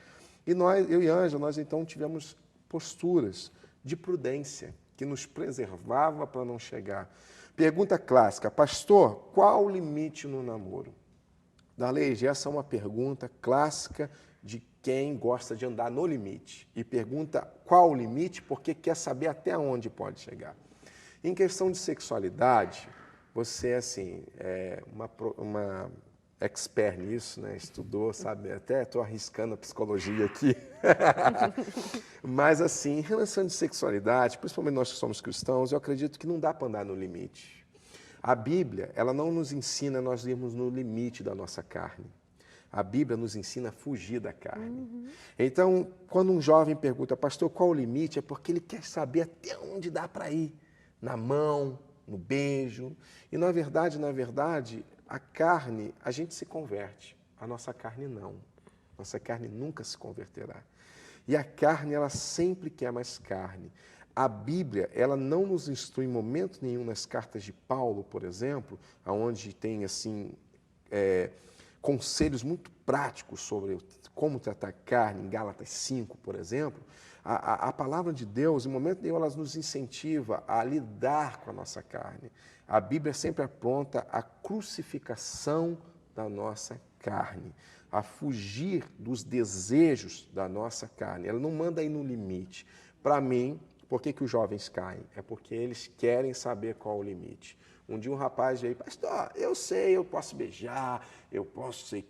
E eu e Ângela, nós então tivemos posturas de prudência, que nos preservava para não chegar. Pergunta clássica, pastor, qual o limite no namoro? Darley, essa é uma pergunta clássica de quem gosta de andar no limite. E pergunta qual o limite, porque quer saber até onde pode chegar. Em questão de sexualidade, você assim, uma expert nisso, né? Estudou, sabe? Até estou arriscando a psicologia aqui. Mas assim, em relação de sexualidade, principalmente nós que somos cristãos, eu acredito que não dá para andar no limite. A Bíblia, ela não nos ensina a nós irmos no limite da nossa carne. A Bíblia nos ensina a fugir da carne. Então, quando um jovem pergunta, pastor, qual o limite? É porque ele quer saber até onde dá para ir. Na mão, no beijo. E, na verdade, a carne, a gente se converte. A nossa carne não. Nossa carne nunca se converterá. E a carne, ela sempre quer mais carne. A Bíblia, ela não nos instrui em momento nenhum nas cartas de Paulo, por exemplo, onde tem assim conselhos muito práticos sobre como tratar a carne, em Gálatas 5, por exemplo. A palavra de Deus, em momento nenhum, ela nos incentiva a lidar com a nossa carne. A Bíblia sempre aponta a crucificação da nossa carne, a fugir dos desejos da nossa carne. Ela não manda ir no limite. Para mim, por que os jovens caem? É porque eles querem saber qual o limite. Um dia um rapaz veio, pastor, eu sei, eu posso beijar, eu posso sei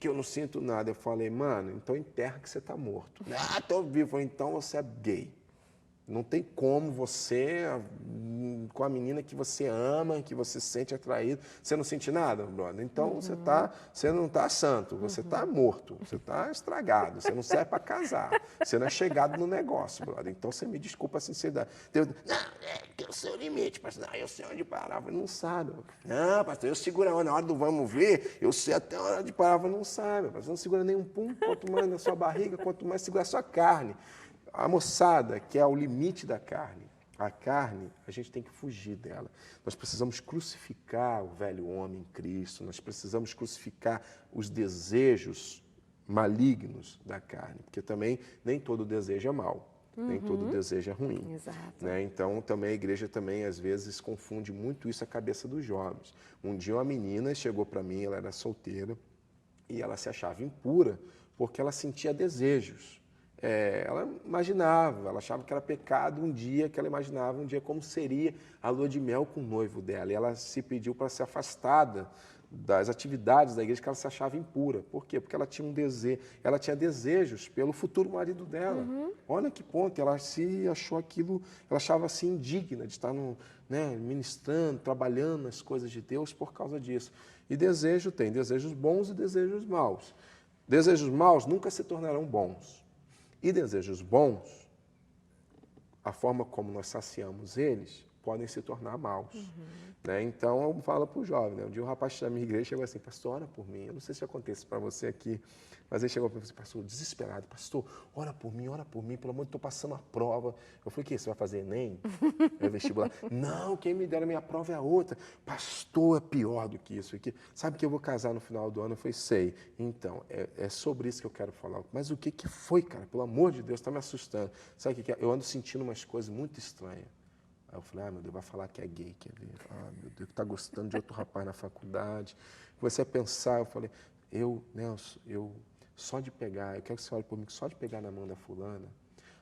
que eu não sinto nada. Eu falei, mano, então enterra que você está morto. Ah, estou vivo, então você é gay. Não tem como você, com a menina que você ama, que você se sente atraído, você não sente nada, brother. Então você não está santo, você está morto, você está estragado, você não serve para casar, você não é chegado no negócio, brother. Então você me desculpa a sinceridade. Não, que é o seu limite, pastor. Não, eu sei onde parar. Não sabe. Não, pastor, eu seguro a onda, na hora do vamos ver, eu sei até a hora de parar, não sabe. Pastor, não segura nenhum pum, quanto mais na sua barriga, quanto mais segura a sua carne. A moçada, que é o limite da carne, a carne, a gente tem que fugir dela. Nós precisamos crucificar o velho homem em Cristo, nós precisamos crucificar os desejos malignos da carne, porque também nem todo desejo é mau, nem todo desejo é ruim. Exato. Né? Então, também a igreja também, às vezes, confunde muito isso a cabeça dos jovens. Um dia uma menina chegou para mim, ela era solteira, e ela se achava impura porque ela sentia desejos. Ela imaginava, ela achava que era pecado um dia, que ela imaginava um dia como seria a lua de mel com o noivo dela. E ela se pediu para ser afastada das atividades da igreja que ela se achava impura. Por quê? Porque ela tinha ela tinha desejos pelo futuro marido dela. Olha que ponto, ela se achou aquilo, ela achava assim indigna de estar ministrando, trabalhando nas coisas de Deus por causa disso. E tem desejos bons e desejos maus. Desejos maus nunca se tornarão bons. E desejos bons, a forma como nós saciamos eles, podem se tornar maus. Né? Então, eu falo para o jovem, um dia um rapaz da minha igreja chegou assim, pastor, ora por mim. Eu não sei se acontece para você aqui, mas ele chegou para mim e disse, pastor, desesperado, pastor, ora por mim, pelo amor de Deus, estou passando a prova. Eu falei, o quê? Você vai fazer Enem? É vestibular? Não, quem me dera a minha prova é a outra. Pastor, é pior do que isso aqui. Sabe que eu vou casar no final do ano? Eu falei, sei. Então, é sobre isso que eu quero falar. Mas o que foi, cara? Pelo amor de Deus, está me assustando. Sabe o que é? Eu ando sentindo umas coisas muito estranhas. Aí eu falei, meu Deus, vai falar que é gay, quer ver? Meu Deus, que está gostando de outro rapaz na faculdade. Comecei a pensar, eu falei, Nelson, só de pegar, eu quero que você olhe por mim, só de pegar na mão da fulana,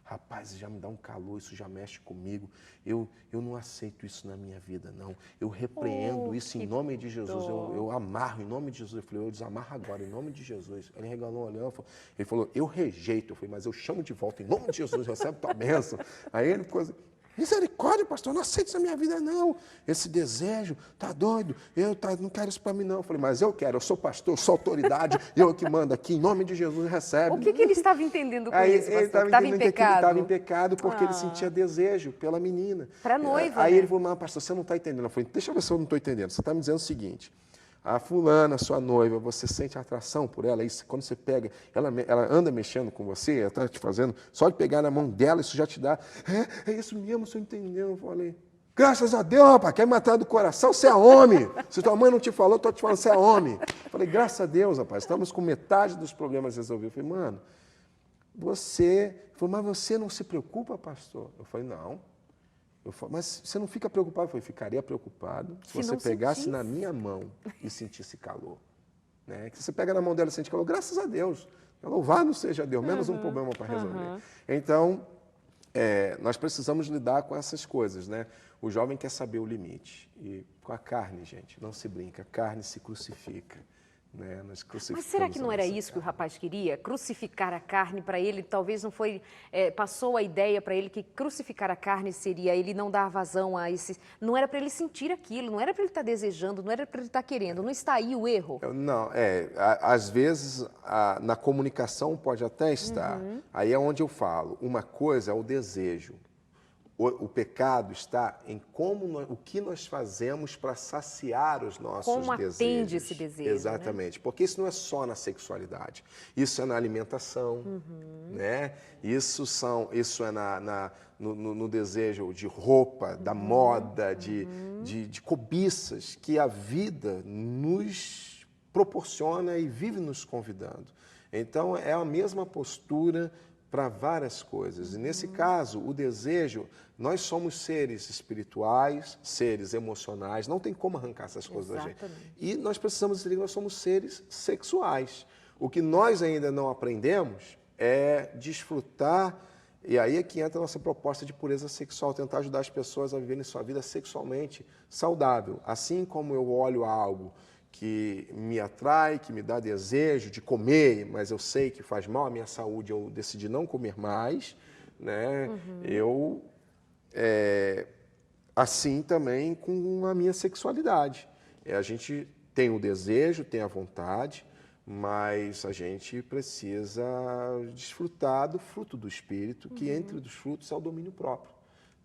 rapaz, já me dá um calor, isso já mexe comigo. Eu não aceito isso na minha vida, não. Eu repreendo isso em nome de Jesus, eu amarro em nome de Jesus. Eu falei, eu desamarro agora, em nome de Jesus. Ele regalou olhando, ele falou, eu rejeito. Eu falei, mas eu chamo de volta, em nome de Jesus, recebe tua bênção. Aí ele ficou assim, misericórdia, pastor, eu não aceito isso na minha vida, não. Esse desejo, tá doido? Eu não quero isso para mim, não. Eu falei, mas eu quero, eu sou pastor, sou autoridade, eu que mando aqui, em nome de Jesus, recebe. O que ele estava entendendo com isso, pastor? Ele estava em pecado? Ele estava em pecado porque ele sentia desejo pela menina. Para a noiva, Aí ele falou, mas pastor, você não está entendendo. Eu falei, deixa eu ver se eu não estou entendendo. Você está me dizendo o seguinte, a fulana, sua noiva, você sente atração por ela, isso, quando você pega, ela anda mexendo com você, ela está te fazendo, só de pegar na mão dela, isso já te dá, é isso mesmo, você entendeu? Eu falei, graças a Deus, rapaz, quer matar do coração, você é homem. Se tua mãe não te falou, eu estou te falando, você é homem. Eu falei, graças a Deus, rapaz, estamos com metade dos problemas resolvidos. Eu falei, mano, ele falou, mas você não se preocupa, pastor? Eu falei, não. Mas você não fica preocupado? Eu falei, ficaria preocupado se você pegasse na minha mão e sentisse calor. Né? Que você pega na mão dela e sente calor, graças a Deus. Louvado seja Deus, menos um problema para resolver. Então, nós precisamos lidar com essas coisas. Né? O jovem quer saber o limite. E com a carne, gente, não se brinca, a carne se crucifica. Né? Nós Mas será que não era isso que o rapaz queria? Crucificar a carne para ele, talvez não foi, passou a ideia para ele que crucificar a carne seria ele não dar vazão a esse, não era para ele sentir aquilo, não era para ele estar desejando, não era para ele estar querendo, não está aí o erro? Não, às vezes na comunicação pode até estar, aí é onde eu falo, uma coisa é o desejo. O pecado está em o que nós fazemos para saciar os nossos desejos. Como atende esse desejo. Exatamente, né? Porque isso não é só na sexualidade, isso é na alimentação, né? Isso é no desejo de roupa, da moda, de cobiças que a vida nos proporciona e vive nos convidando. Então, é a mesma postura para várias coisas. E nesse caso, o desejo, nós somos seres espirituais, seres emocionais, não tem como arrancar essas coisas da gente. E nós precisamos entender que nós somos seres sexuais. O que nós ainda não aprendemos é desfrutar, e aí é que entra a nossa proposta de pureza sexual, tentar ajudar as pessoas a viverem sua vida sexualmente saudável. Assim como eu olho algo que me atrai, que me dá desejo de comer, mas eu sei que faz mal à minha saúde, eu decidi não comer mais, né? Assim também com a minha sexualidade. A gente tem o desejo, tem a vontade, mas a gente precisa desfrutar do fruto do Espírito, que entre os frutos é o domínio próprio.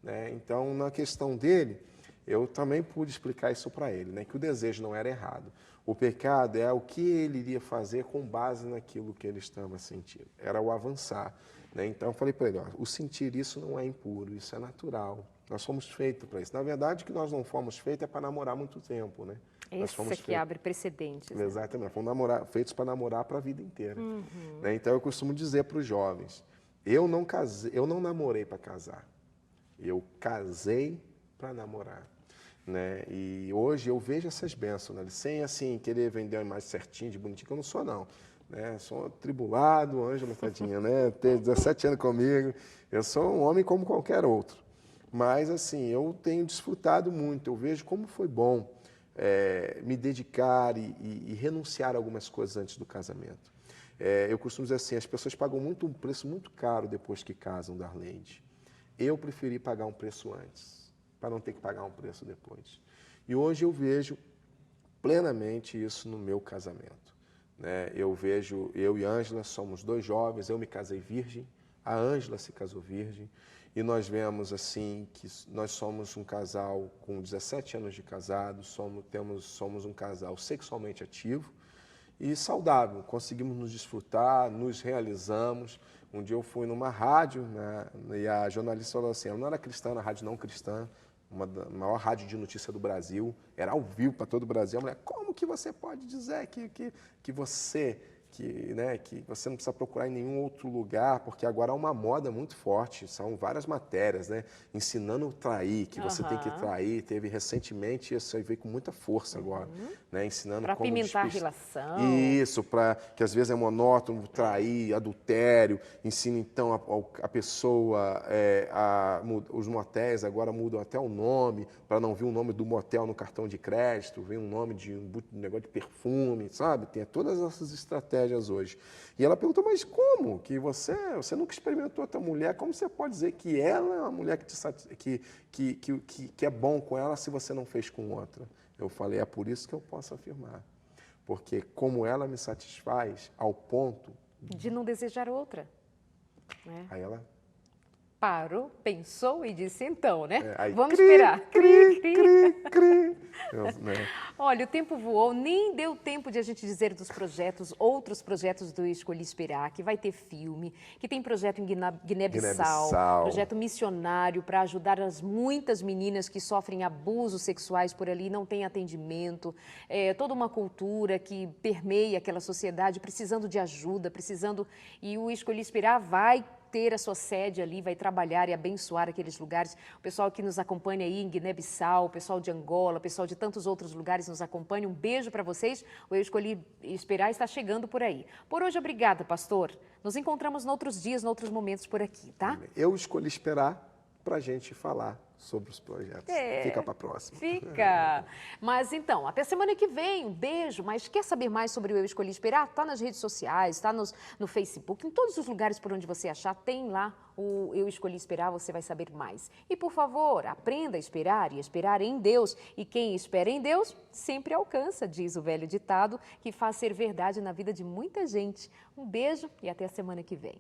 Né? Então, na questão dele, eu também pude explicar isso para ele, né? Que o desejo não era errado. O pecado é o que ele iria fazer com base naquilo que ele estava sentindo. Era o avançar. Né? Então, eu falei para ele, o sentir isso não é impuro, isso é natural. Nós fomos feitos para isso. Na verdade, o que nós não fomos feitos é para namorar muito tempo. Né? Esse aqui abre precedentes. Né? Exatamente. Fomos feitos para namorar para a vida inteira. Né? Então, eu costumo dizer para os jovens, eu não namorei para casar. Eu casei para namorar. Né? E hoje eu vejo essas bênçãos, né? Sem assim querer vender uma imagem certinha, de bonitinho, que eu não sou não. Né? Sou atribulado, Ângela, tadinha, né? Tem 17 anos comigo, eu sou um homem como qualquer outro. Mas assim, eu tenho desfrutado muito, eu vejo como foi bom me dedicar e renunciar a algumas coisas antes do casamento. Eu costumo dizer assim, as pessoas pagam um preço muito caro depois que casam, Darleide. Eu preferi pagar um preço antes, para não ter que pagar um preço depois. E hoje eu vejo plenamente isso no meu casamento. Eu vejo, eu e Ângela somos 2 jovens, eu me casei virgem, a Ângela se casou virgem, e nós vemos assim que nós somos um casal com 17 anos de casado, somos um casal sexualmente ativo e saudável, conseguimos nos desfrutar, nos realizamos. Um dia eu fui numa rádio, né, e a jornalista falou assim, ela não era cristã, era rádio não cristã, uma da maior rádio de notícia do Brasil, era ao vivo para todo o Brasil. A mulher, como que você pode dizer que você não precisa procurar em nenhum outro lugar, porque agora há uma moda muito forte, são várias matérias, né, ensinando a trair, que você tem que trair. Teve recentemente, isso aí veio com muita força agora, né, ensinando para como apimentar a relação. Isso, para que às vezes é monótono, trair, adultério, ensina então a pessoa, os motéis agora mudam até o nome, para não vir o nome do motel no cartão de crédito, vem um nome de um negócio de perfume, sabe? Tem todas essas estratégias hoje. E ela perguntou, mas como? Que você nunca experimentou outra mulher, como você pode dizer que ela é uma mulher que é bom com ela se você não fez com outra? Eu falei, é por isso que eu posso afirmar. Porque como ela me satisfaz ao ponto de não desejar outra. Né? Aí ela parou, pensou e disse, então, né? Vamos esperar. Cri. Olha, o tempo voou, nem deu tempo de a gente dizer dos projetos, outros projetos do Escolhi Esperar, que vai ter filme, que tem projeto em Guiné-Bissau, projeto missionário para ajudar as muitas meninas que sofrem abusos sexuais por ali, não tem atendimento, toda uma cultura que permeia aquela sociedade, precisando de ajuda, e o Escolhi Esperar vai ter a sua sede ali, vai trabalhar e abençoar aqueles lugares. O pessoal que nos acompanha aí em Guiné-Bissau, o pessoal de Angola, o pessoal de tantos outros lugares nos acompanha. Um beijo para vocês. O Eu Escolhi Esperar está chegando por aí. Por hoje, obrigada, pastor. Nos encontramos em outros dias, em outros momentos por aqui, tá? Eu escolhi esperar para a gente falar sobre os projetos. Fica para a próxima. Fica. Mas então, até semana que vem. Um beijo. Mas quer saber mais sobre o Eu Escolhi Esperar? Está nas redes sociais, está no Facebook, em todos os lugares por onde você achar, tem lá o Eu Escolhi Esperar, você vai saber mais. E, por favor, aprenda a esperar e esperar em Deus. E quem espera em Deus sempre alcança, diz o velho ditado, que faz ser verdade na vida de muita gente. Um beijo e até a semana que vem.